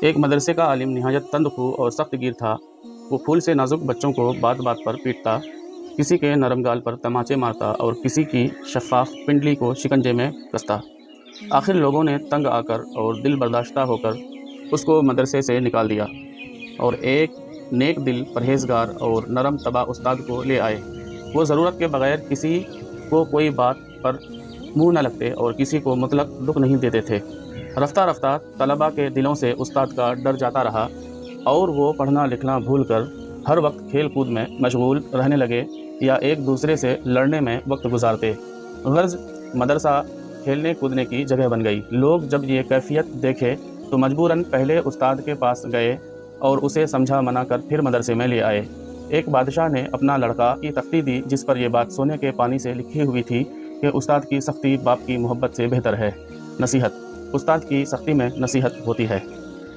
ایک مدرسے کا عالم نہایت تند خو اور سخت گیر تھا۔ وہ پھول سے نازک بچوں کو بات بات پر پیٹتا، کسی کے نرم گال پر تماچے مارتا اور کسی کی شفاف پنڈلی کو شکنجے میں کستا۔ آخر لوگوں نے تنگ آ کر اور دل برداشتہ ہو کر اس کو مدرسے سے نکال دیا اور ایک نیک دل، پرہیزگار اور نرم طبع استاد کو لے آئے۔ وہ ضرورت کے بغیر کسی کو کوئی بات پر منہ نہ لگتے اور کسی کو مطلق دکھ نہیں دیتے تھے۔ رفتہ رفتہ طلباء کے دلوں سے استاد کا ڈر جاتا رہا اور وہ پڑھنا لکھنا بھول کر ہر وقت کھیل کود میں مشغول رہنے لگے یا ایک دوسرے سے لڑنے میں وقت گزارتے۔ غرض مدرسہ کھیلنے کودنے کی جگہ بن گئی۔ لوگ جب یہ کیفیت دیکھے تو مجبوراً پہلے استاد کے پاس گئے اور اسے سمجھا منا کر پھر مدرسے میں لے آئے۔ ایک بادشاہ نے اپنا لڑکا کی تختی دی جس پر یہ بات سونے کے پانی سے لکھی ہوئی تھی کہ استاد کی سختی باپ کی محبت سے بہتر ہے۔ نصیحت: استاد کی سختی میں نصیحت ہوتی ہے۔